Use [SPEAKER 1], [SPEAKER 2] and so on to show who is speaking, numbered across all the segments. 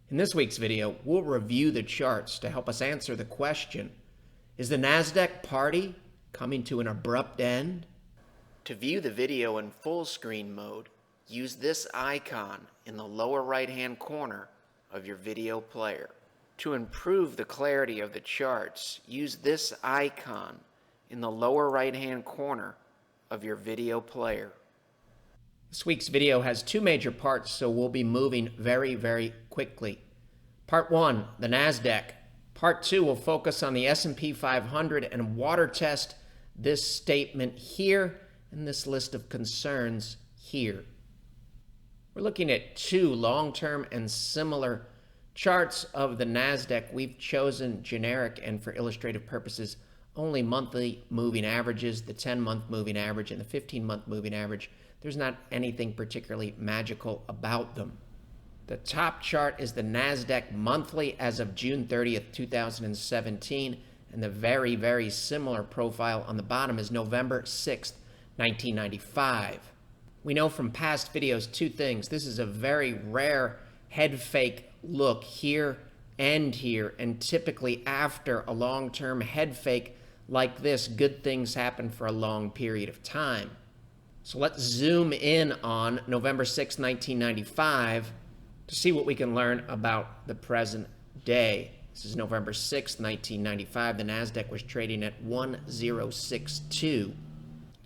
[SPEAKER 1] In this week's video, we'll review the charts to help us answer the question, is the NASDAQ party coming to an abrupt end? To view the video in full screen mode, use this icon in the lower right-hand corner of your video player. To improve the clarity of the charts, use this icon in the lower right-hand corner of your video player. This week's video has two major parts, so we'll be moving very quickly. Part 1, the NASDAQ. Part 2 will focus on the S&P 500 and water test this statement here and this list of concerns here. We're looking at two long-term and similar charts of the NASDAQ. We've chosen generic and for illustrative purposes only monthly moving averages, the 10-month moving average and the 15-month moving average. There's not anything particularly magical about them. The top chart is the NASDAQ monthly as of June 30th, 2017, and the very similar profile on the bottom is November 6th, 1995. We know from past videos two things. This is a very rare head fake look here, and typically after a long-term head fake like this, good things happen for a long period of time. So let's zoom in on November 6, 1995 to see what we can learn about the present day. This is November 6, 1995. The NASDAQ was trading at 1062.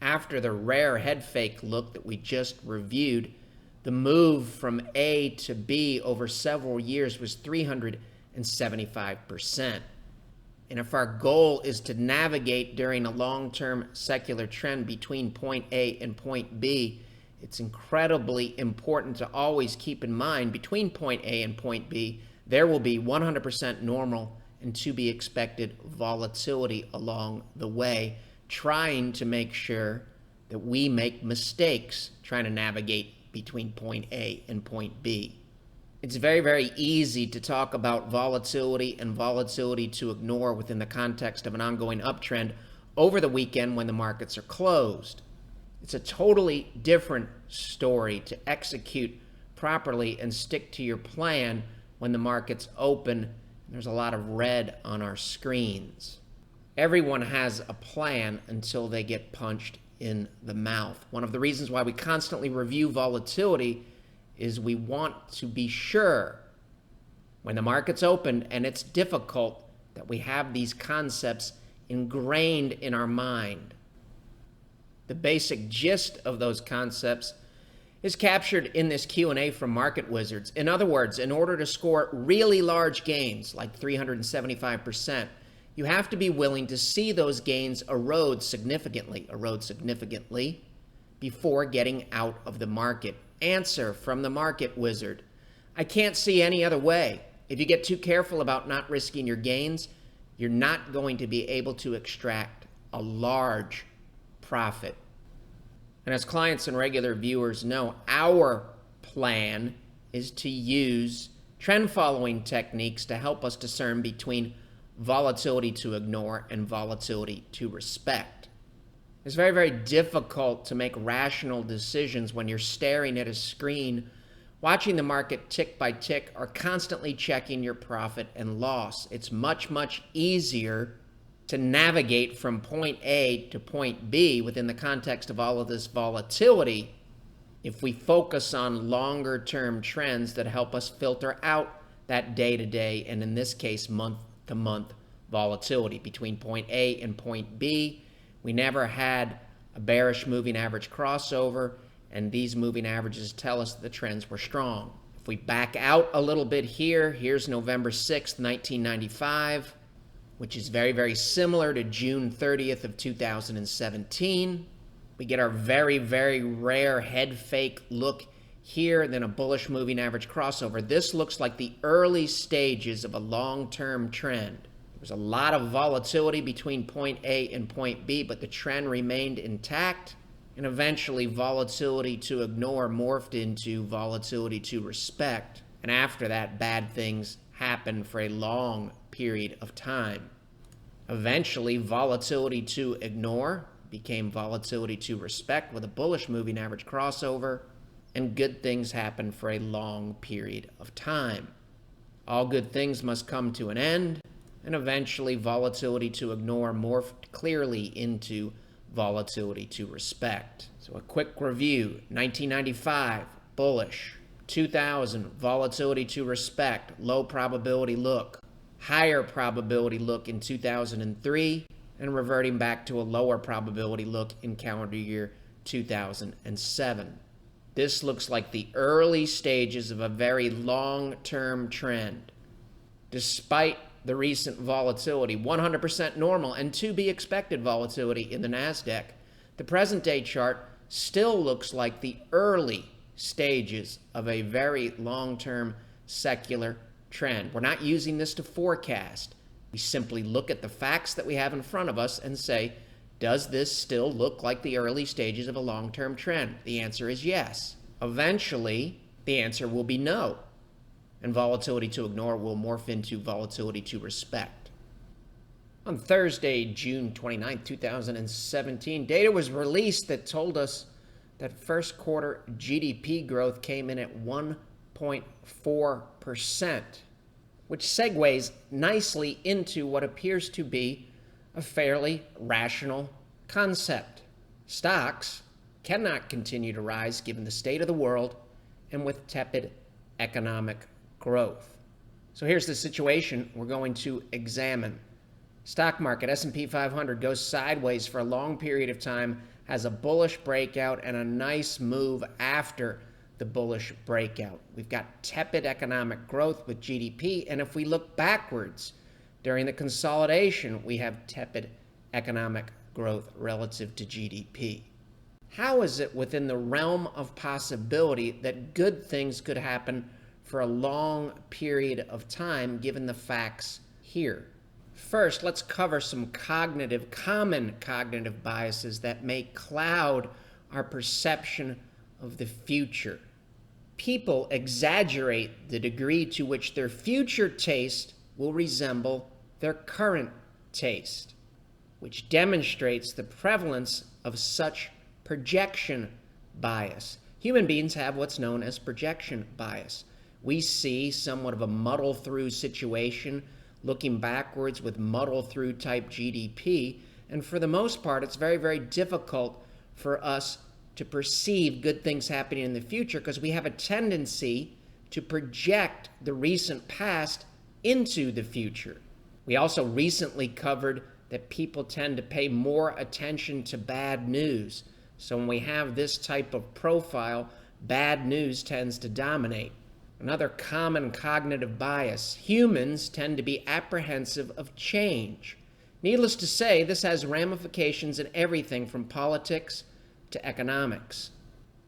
[SPEAKER 1] After the rare head fake look that we just reviewed, the move from A to B over several years was 375%. And if our goal is to navigate during a long-term secular trend between point A and point B, it's incredibly important to always keep in mind between point A and point B, there will be 100% normal and to be expected volatility along the way, trying to make sure that we make mistakes trying to navigate between point A and point B. It's very easy to talk about volatility and volatility to ignore within the context of an ongoing uptrend over the weekend when the markets are closed. It's a totally different story to execute properly and stick to your plan when the markets open and there's a lot of red on our screens. Everyone has a plan until they get punched in the mouth. One of the reasons why we constantly review volatility is we want to be sure when the market's open and it's difficult that we have these concepts ingrained in our mind. The basic gist of those concepts is captured in this Q&A from Market Wizards. In other words, in order to score really large gains like 375%, you have to be willing to see those gains erode significantly before getting out of the market. Answer from the Market Wizard: I can't see any other way. If you get too careful about not risking your gains, you're not going to be able to extract a large profit. And as clients and regular viewers know, our plan is to use trend following techniques to help us discern between volatility to ignore and volatility to respect. It's very difficult to make rational decisions when you're staring at a screen, watching the market tick by tick, or constantly checking your profit and loss. It's much easier to navigate from point A to point B within the context of all of this volatility if we focus on longer term trends that help us filter out that day-to-day, and in this case, month-to-month volatility. Between point A and point B, we never had a bearish moving average crossover, and these moving averages tell us that the trends were strong. If we back out a little bit here, here's November 6th, 1995, which is very similar to June 30th of 2017. We get our very rare head fake look here, then a bullish moving average crossover. This looks like the early stages of a long-term trend. There's a lot of volatility between point A and point B, but the trend remained intact, and eventually volatility to ignore morphed into volatility to respect, and after that, bad things happened for a long period of time. Eventually, volatility to ignore became volatility to respect with a bullish moving average crossover, and good things happened for a long period of time. All good things must come to an end, and eventually volatility to ignore morphed clearly into volatility to respect. So a quick review: 1995, bullish; 2000, volatility to respect, low probability look; higher probability look in 2003, and reverting back to a lower probability look in calendar year 2007. This looks like the early stages of a very long-term trend. Despite the recent volatility, 100% normal and to be expected volatility in the NASDAQ, the present day chart still looks like the early stages of a very long-term secular trend. We're not using this to forecast. We simply look at the facts that we have in front of us and say, does this still look like the early stages of a long-term trend? The answer is yes. Eventually, the answer will be no. And volatility to ignore will morph into volatility to respect. On Thursday, June 29, 2017, data was released that told us that first quarter GDP growth came in at 1.4%, which segues nicely into what appears to be a fairly rational concept. Stocks cannot continue to rise given the state of the world and with tepid economic growth. So here's the situation we're going to examine. Stock market, S&P 500 goes sideways for a long period of time, has a bullish breakout and a nice move after the bullish breakout. We've got tepid economic growth with GDP, and if we look backwards, during the consolidation, we have tepid economic growth relative to GDP. How is it within the realm of possibility that good things could happen for a long period of time given the facts here? First, let's cover some common cognitive biases that may cloud our perception of the future. People exaggerate the degree to which their future taste will resemble their current taste, which demonstrates the prevalence of such projection bias. Human beings have what's known as projection bias. We see somewhat of a muddle-through situation, looking backwards with muddle-through type GDP, and for the most part, it's very, very difficult for us to perceive good things happening in the future because we have a tendency to project the recent past into the future. We also recently covered that people tend to pay more attention to bad news. So when we have this type of profile, bad news tends to dominate. Another common cognitive bias: humans tend to be apprehensive of change. Needless to say, this has ramifications in everything from politics to economics.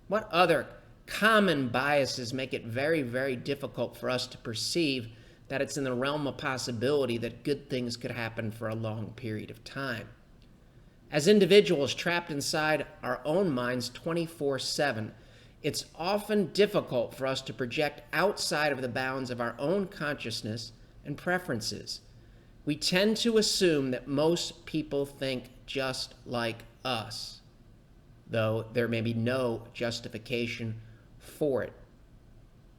[SPEAKER 1] What other common biases make it very, very difficult for us to perceive that it's in the realm of possibility that good things could happen for a long period of time? As individuals trapped inside our own minds 24/7, it's often difficult for us to project outside of the bounds of our own consciousness and preferences. We tend to assume that most people think just like us, though there may be no justification for it.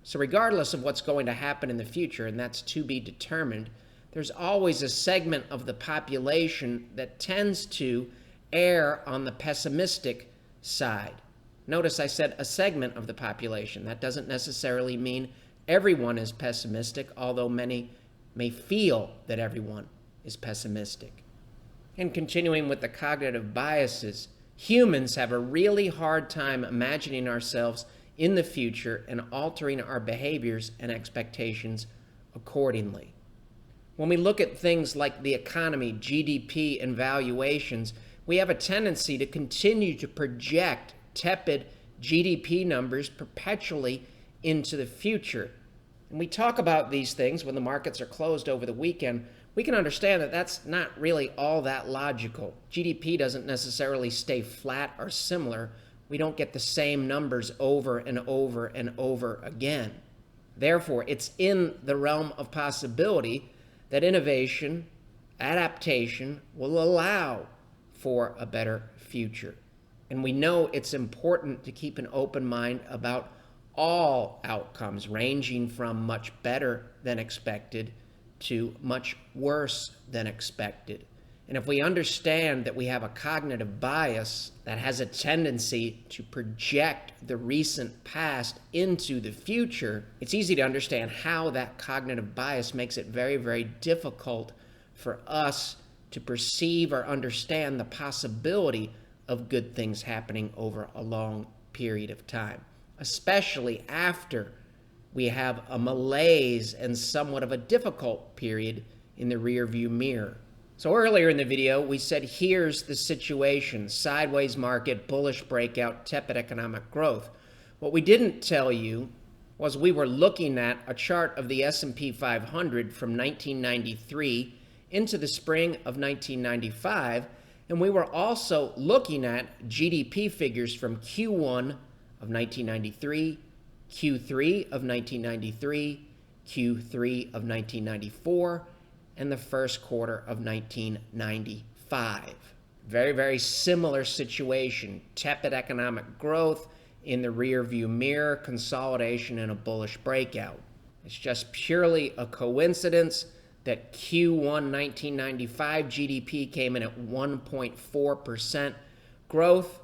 [SPEAKER 1] So regardless of what's going to happen in the future, and that's to be determined, there's always a segment of the population that tends to err on the pessimistic side. Notice I said a segment of the population. That doesn't necessarily mean everyone is pessimistic, although many may feel that everyone is pessimistic. And continuing with the cognitive biases, humans have a really hard time imagining ourselves in the future and altering our behaviors and expectations accordingly. When we look at things like the economy, GDP, and valuations, we have a tendency to continue to project tepid GDP numbers perpetually into the future. And we talk about these things when the markets are closed over the weekend. We can understand that that's not really all that logical. GDP doesn't necessarily stay flat or similar. We don't get the same numbers over and over and over again. Therefore, it's in the realm of possibility that innovation, adaptation will allow for a better future. And we know it's important to keep an open mind about all outcomes, ranging from much better than expected to much worse than expected. And if we understand that we have a cognitive bias that has a tendency to project the recent past into the future, it's easy to understand how that cognitive bias makes it very, very difficult for us to perceive or understand the possibility of good things happening over a long period of time, especially after we have a malaise and somewhat of a difficult period in the rearview mirror. So earlier in the video, we said here's the situation: sideways market, bullish breakout, tepid economic growth. What we didn't tell you was we were looking at a chart of the S&P 500 from 1993 into the spring of 1995, and we were also looking at GDP figures from Q1 of 1993, Q3 of 1993, Q3 of 1994, and the first quarter of 1995. Very, very similar situation. Tepid economic growth in the rearview mirror, consolidation, and a bullish breakout. It's just purely a coincidence that Q1 1995 GDP came in at 1.4% growth,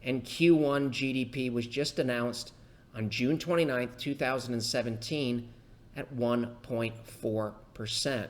[SPEAKER 1] and Q1 GDP was just announced on June 29, 2017 at 1.4%.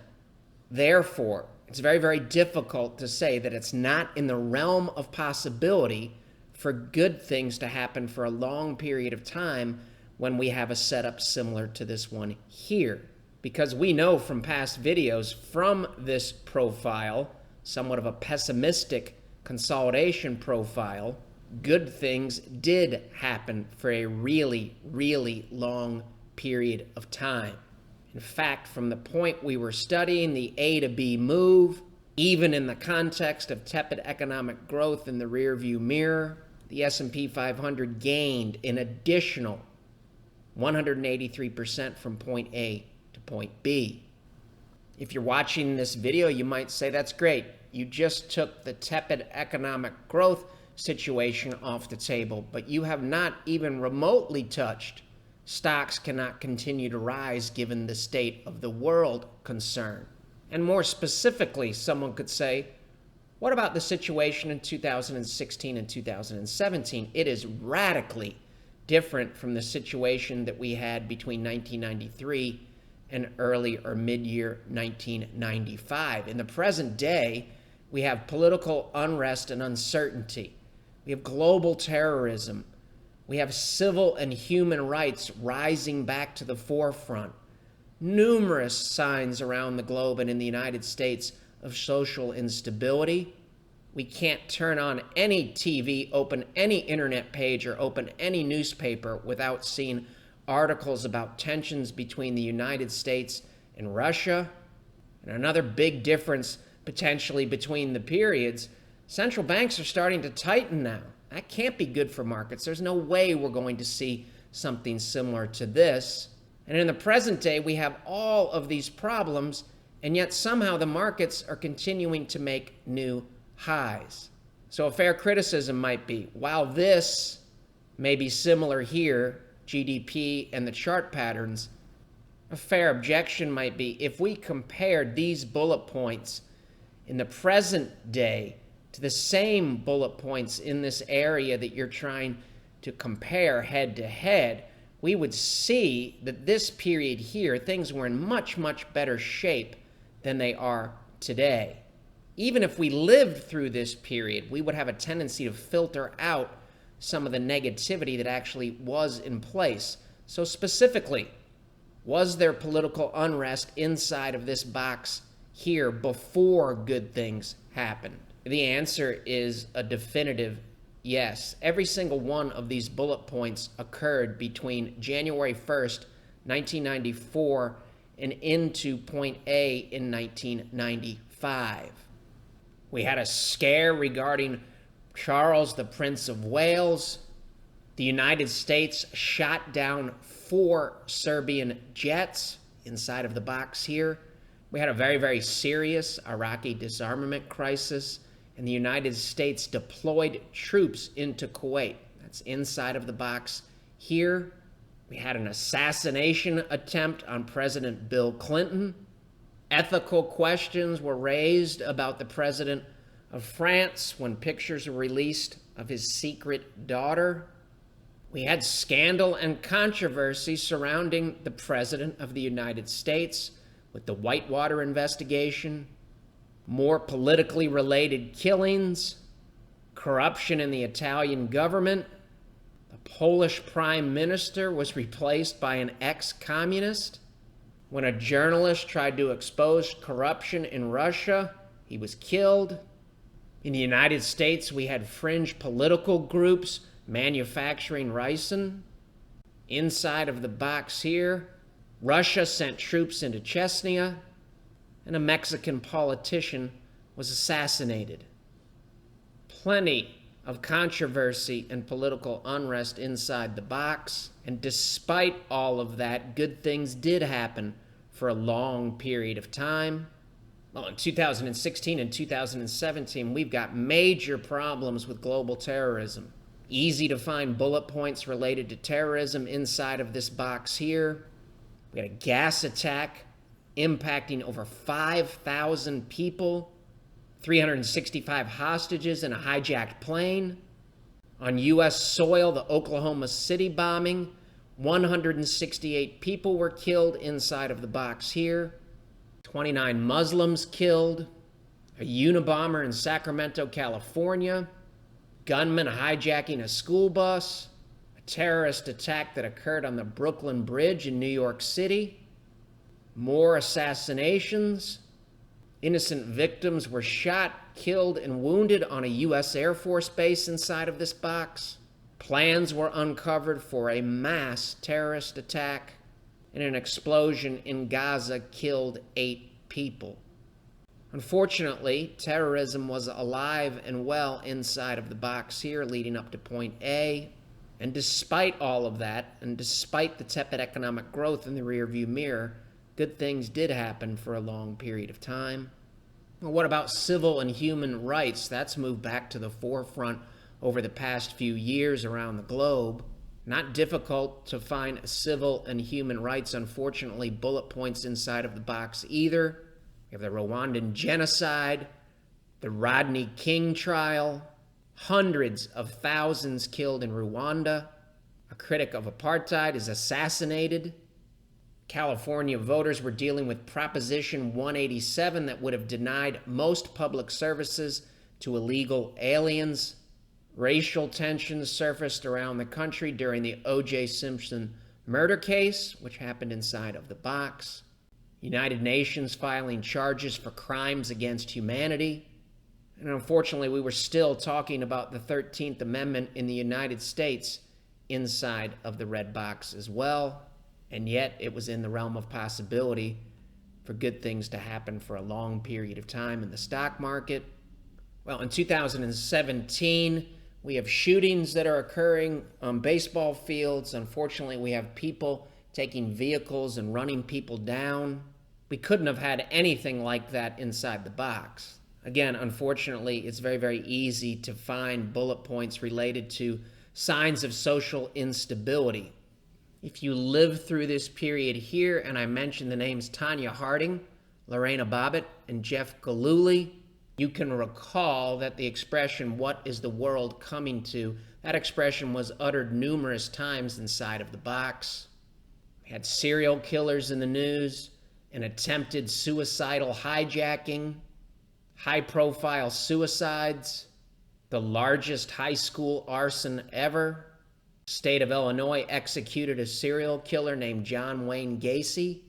[SPEAKER 1] Therefore, it's very, very difficult to say that it's not in the realm of possibility for good things to happen for a long period of time when we have a setup similar to this one here. Because we know from past videos from this profile, somewhat of a pessimistic consolidation profile, good things did happen for a really, really long period of time. In fact, from the point we were studying the A to B move, even in the context of tepid economic growth in the rearview mirror, the S&P 500 gained an additional 183% from point A to point B. If you're watching this video, you might say, that's great. You just took the tepid economic growth situation off the table, but you have not even remotely touched stocks cannot continue to rise given the state of the world concern. And more specifically, someone could say, what about the situation in 2016 and 2017? It is radically different from the situation that we had between 1993 and early or mid-year 1995. In the present day, we have political unrest and uncertainty. We have global terrorism. We have civil and human rights rising back to the forefront. Numerous signs around the globe and in the United States of social instability. We can't turn on any TV, open any internet page, or open any newspaper without seeing articles about tensions between the United States and Russia. And another big difference potentially between the periods, central banks are starting to tighten now. That can't be good for markets. There's no way we're going to see something similar to this. And in the present day, we have all of these problems, and yet somehow the markets are continuing to make new highs. So a fair criticism might be, while this may be similar here, GDP and the chart patterns, a fair objection might be if we compared these bullet points in the present day to the same bullet points in this area that you're trying to compare head to head, we would see that this period here, things were in much, much better shape than they are today. Even if we lived through this period, we would have a tendency to filter out some of the negativity that actually was in place. So specifically, was there political unrest inside of this box here before good things happened? The answer is a definitive yes. Every single one of these bullet points occurred between January 1st, 1994 and into point A in 1995. We had a scare regarding Charles, the Prince of Wales. The United States shot down 4 Serbian jets inside of the box here. We had a very, very serious Iraqi disarmament crisis, and the United States deployed troops into Kuwait. That's inside of the box here. We had an assassination attempt on President Bill Clinton. Ethical questions were raised about the president of France when pictures were released of his secret daughter. We had scandal and controversy surrounding the President of the United States with the Whitewater investigation, more politically related killings, corruption in the Italian government. The Polish Prime Minister was replaced by an ex-communist. When a journalist tried to expose corruption in Russia, he was killed. In the United States, we had fringe political groups manufacturing ricin. Inside of the box here, Russia sent troops into Chechnya, and a Mexican politician was assassinated. Plenty of controversy and political unrest inside the box, and despite all of that, good things did happen for a long period of time. Well, in 2016 and 2017, we've got major problems with global terrorism. Easy to find bullet points related to terrorism inside of this box here. We had a gas attack impacting over 5,000 people, 365 hostages in a hijacked plane. On U.S. soil, the Oklahoma City bombing, 168 people were killed inside of the box here. 29 Muslims killed. A Unabomber in Sacramento, California. Gunmen hijacking a school bus. A terrorist attack that occurred on the Brooklyn Bridge in New York City. More assassinations. Innocent victims were shot, killed, and wounded on a U.S. Air Force base inside of this box. Plans were uncovered for a mass terrorist attack, and an explosion in Gaza killed 8 people. Unfortunately, terrorism was alive and well inside of the box here leading up to point A. And despite all of that, and despite the tepid economic growth in the rearview mirror, good things did happen for a long period of time. Well, what about civil and human rights? That's moved back to the forefront over the past few years around the globe. Not difficult to find civil and human rights, unfortunately, bullet points inside of the box either. We have the Rwandan genocide, the Rodney King trial, hundreds of thousands killed in Rwanda. A critic of apartheid is assassinated. California voters were dealing with Proposition 187 that would have denied most public services to illegal aliens. Racial tensions surfaced around the country during the O.J. Simpson murder case, which happened inside of the box. United Nations filing charges for crimes against humanity. And unfortunately, we were still talking about the 13th Amendment in the United States inside of the red box as well. And yet it was in the realm of possibility for good things to happen for a long period of time in the stock market. Well, in 2017, we have shootings that are occurring on baseball fields. Unfortunately, we have people taking vehicles and running people down. We couldn't have had anything like that inside the box. Again, unfortunately, it's very, very easy to find bullet points related to signs of social instability. If you live through this period here, and I mentioned the names Tanya Harding, Lorena Bobbitt, and Jeff Gillooly, you can recall that the expression, "What is the world coming to?" that expression was uttered numerous times inside of the box. We had serial killers in the news, an attempted suicidal hijacking, high-profile suicides, the largest high school arson ever. State of Illinois executed a serial killer named John Wayne Gacy.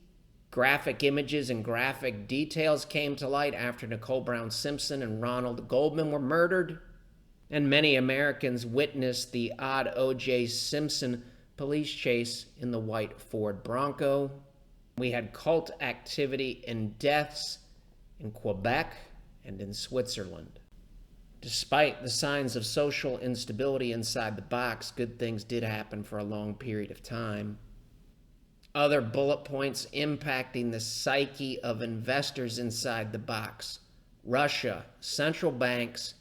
[SPEAKER 1] Graphic images and graphic details came to light after Nicole Brown Simpson and Ronald Goldman were murdered. And many Americans witnessed the odd O.J. Simpson police chase in the white Ford Bronco. We had cult activity and deaths in Quebec and in Switzerland. Despite the signs of social instability inside the box, good things did happen for a long period of time. Other bullet points impacting the psyche of investors inside the box: Russia, central banks,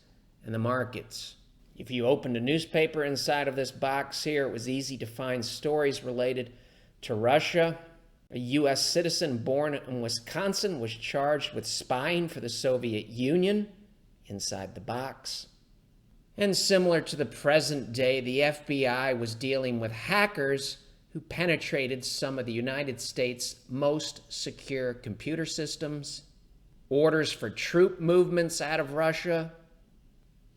[SPEAKER 1] and the markets. If you opened a newspaper inside of this box here, it was easy to find stories related to Russia. A U.S. citizen born in Wisconsin was charged with spying for the Soviet Union inside the box. And similar to the present day, the FBI was dealing with hackers who penetrated some of the United States' most secure computer systems, orders for troop movements out of Russia,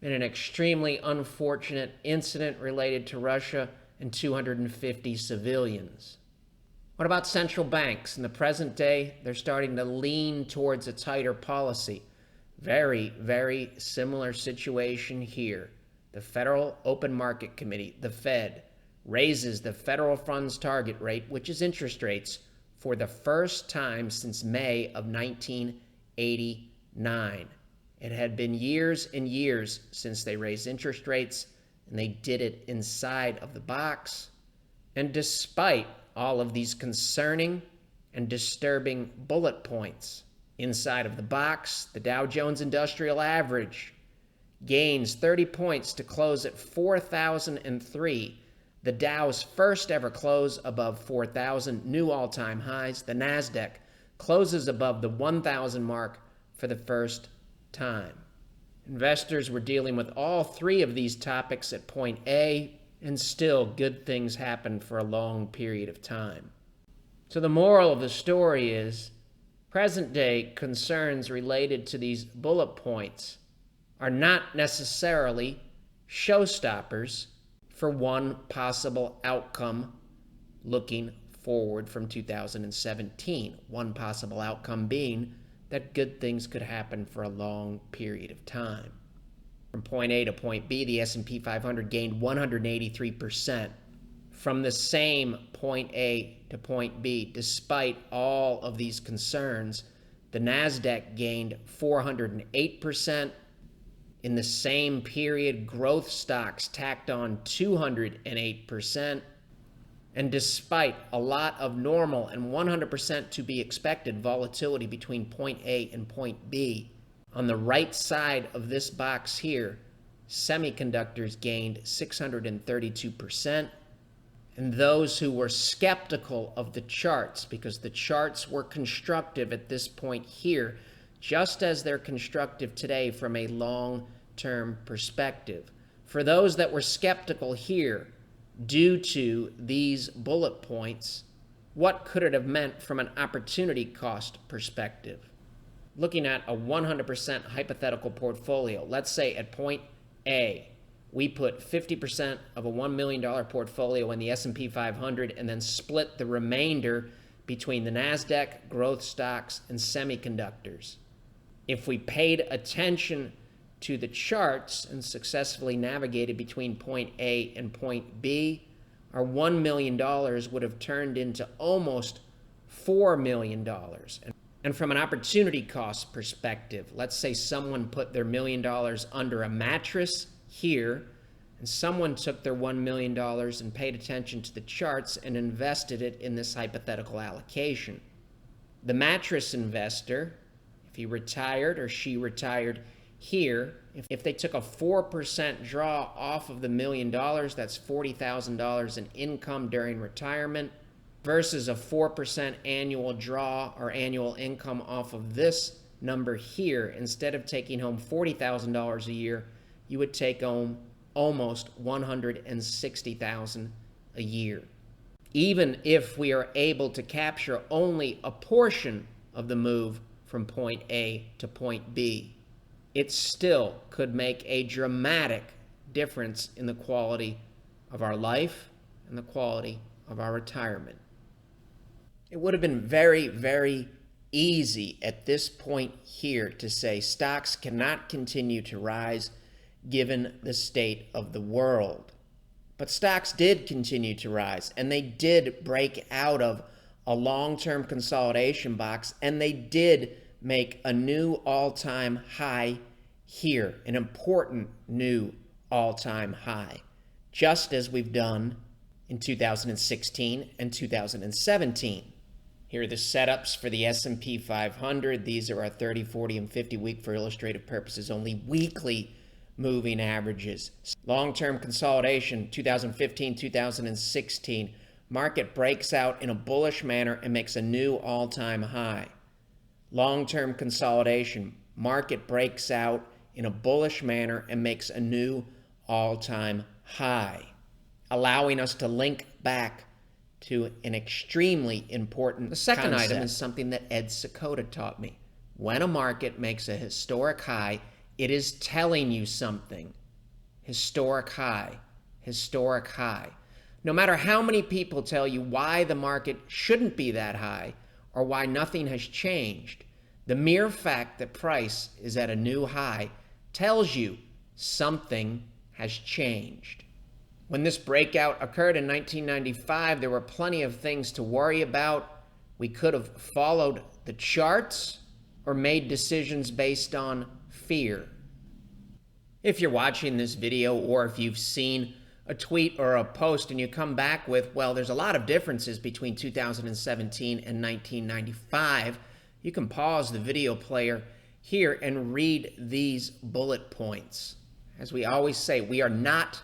[SPEAKER 1] and an extremely unfortunate incident related to Russia and 250 civilians. What about central banks? In the present day, they're starting to lean towards a tighter policy. Very, very similar situation here. The Federal Open Market Committee, the Fed, raises the federal funds target rate, which is interest rates, for the first time since May of 1989. It had been years and years since they raised interest rates, and they did it inside of the box. And despite all of these concerning and disturbing bullet points inside of the box, the Dow Jones Industrial Average gains 30 points to close at 4,003. The Dow's first ever close above 4,000, new all-time highs. The NASDAQ closes above the 1,000 mark for the first time. Investors were dealing with all three of these topics at point A, and still good things happened for a long period of time. So the moral of the story is, present-day concerns related to these bullet points are not necessarily showstoppers for one possible outcome looking forward from 2017. One possible outcome being that good things could happen for a long period of time. From point A to point B, the S&P 500 gained 183%. From the same point A to point B, despite all of these concerns, the NASDAQ gained 408%. In the same period, growth stocks tacked on 208%. And despite a lot of normal and 100% to be expected volatility between point A and point B, on the right side of this box here, semiconductors gained 632%. And those who were skeptical of the charts, because the charts were constructive at this point here, just as they're constructive today from a long-term perspective. For those that were skeptical here, due to these bullet points, what could it have meant from an opportunity cost perspective? Looking at a 100% hypothetical portfolio, let's say at point A, we put 50% of a $1 million portfolio in the S&P 500 and then split the remainder between the NASDAQ, growth stocks, and semiconductors. If we paid attention to the charts and successfully navigated between point A and point B, our $1 million would have turned into almost $4 million. And from an opportunity cost perspective, let's say someone put their $1 million under a mattress here, and someone took their $1 million and paid attention to the charts and invested it in this hypothetical allocation. The mattress investor, if he retired or she retired here, if they took a 4% draw off of the $1 million, that's $40,000 in income during retirement, versus a 4% annual draw or annual income off of this number here. Instead of taking home $40,000 a year, you would take home almost $160,000 a year. Even if we are able to capture only a portion of the move from point A to point B, it still could make a dramatic difference in the quality of our life and the quality of our retirement. It would have been very, very easy at this point here to say stocks cannot continue to rise given the state of the world. But stocks did continue to rise, and they did break out of a long-term consolidation box, and they did make a new all-time high here, an important new all-time high, just as we've done in 2016 and 2017. Here are the setups for the S&P 500. These are our 30, 40, and 50 week for illustrative purposes only weekly moving averages. Long-term consolidation, 2015, 2016. Market breaks out in a bullish manner and makes a new all-time high. Long-term consolidation. Market breaks out in a bullish manner and makes a new all-time high, allowing us to link back to an extremely important concept. The second item is something that Ed Sakota taught me. When a market makes a historic high, it is telling you something. Historic high, historic high. No matter how many people tell you why the market shouldn't be that high or why nothing has changed, the mere fact that price is at a new high tells you something has changed. When this breakout occurred in 1995, there were plenty of things to worry about. We could have followed the charts or made decisions based on fear. If you're watching this video, or if you've seen a tweet or a post and you come back with, well, there's a lot of differences between 2017 and 1995, you can pause the video player here and read these bullet points. As we always say, we are not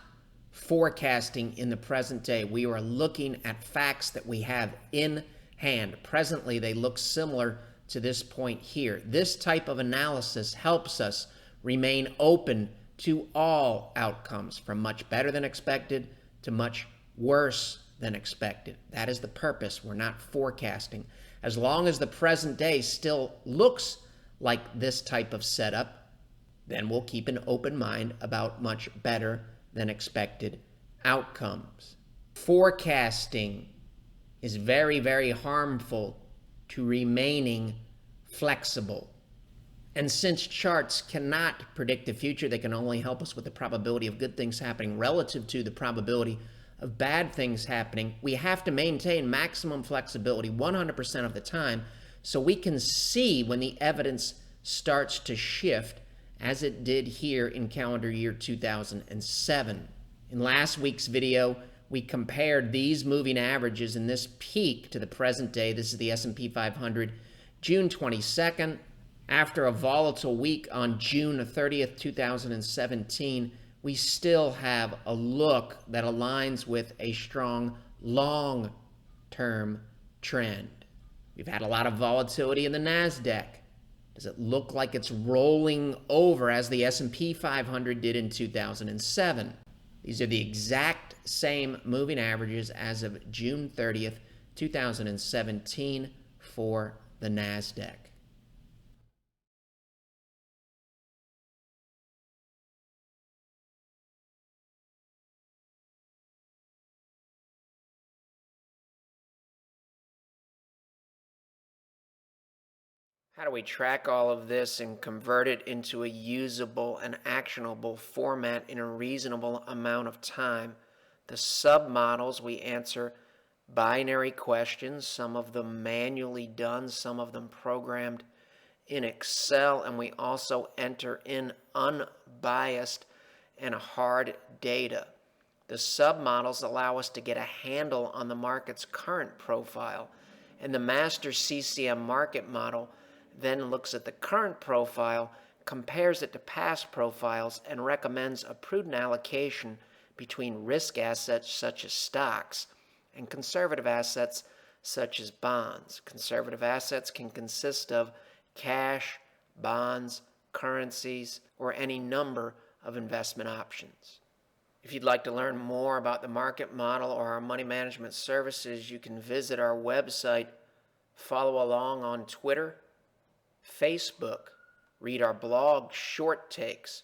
[SPEAKER 1] forecasting in the present day. We are looking at facts that we have in hand. Presently, they look similar to this point here. This type of analysis helps us remain open to all outcomes, from much better than expected to much worse than expected. That is the purpose. We're not forecasting. As long as the present day still looks like this type of setup, then we'll keep an open mind about much better than expected outcomes. Forecasting is very, very harmful to remaining flexible. And since charts cannot predict the future, they can only help us with the probability of good things happening relative to the probability of bad things happening. We have to maintain maximum flexibility 100% of the time so we can see when the evidence starts to shift, as it did here in calendar year 2007. In last week's video, we compared these moving averages in this peak to the present day. This is the S&P 500, June 22nd. After a volatile week on June 30th, 2017, we still have a look that aligns with a strong long-term trend. We've had a lot of volatility in the NASDAQ. Does it look like it's rolling over as the S&P 500 did in 2007? These are the exact same moving averages as of June 30th, 2017 for the NASDAQ. How do we track all of this and convert it into a usable and actionable format in a reasonable amount of time? The submodels, we answer binary questions, some of them manually done, some of them programmed in Excel, and we also enter in unbiased and hard data. The submodels allow us to get a handle on the market's current profile, and the master CCM market model then looks at the current profile, compares it to past profiles, and recommends a prudent allocation between risk assets such as stocks and conservative assets such as bonds. Conservative assets can consist of cash, bonds, currencies, or any number of investment options. If you'd like to learn more about the market model or our money management services, you can visit our website, follow along on Twitter, Facebook, read our blog short takes,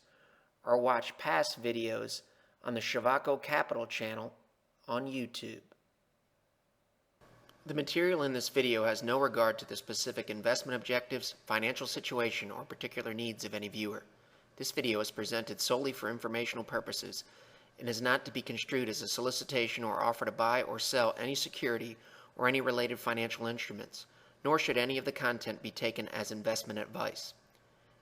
[SPEAKER 1] or watch past videos on the Shivako Capital channel on YouTube. The material in this video has no regard to the specific investment objectives, financial situation, or particular needs of any viewer. This video is presented solely for informational purposes and is not to be construed as a solicitation or offer to buy or sell any security or any related financial instruments, nor should any of the content be taken as investment advice.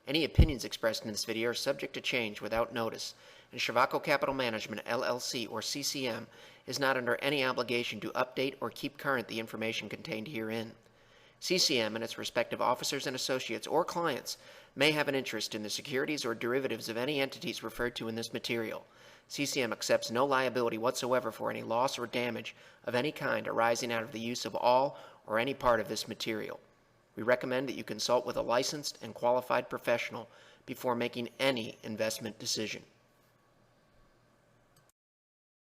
[SPEAKER 1] Any opinions expressed in this video are subject to change without notice, and Shivako Capital Management, LLC, or CCM, is not under any obligation to update or keep current the information contained herein. CCM and its respective officers and associates or clients may have an interest in the securities or derivatives of any entities referred to in this material. CCM accepts no liability whatsoever for any loss or damage of any kind arising out of the use of all or any part of this material. We recommend that you consult with a licensed and qualified professional before making any investment decision.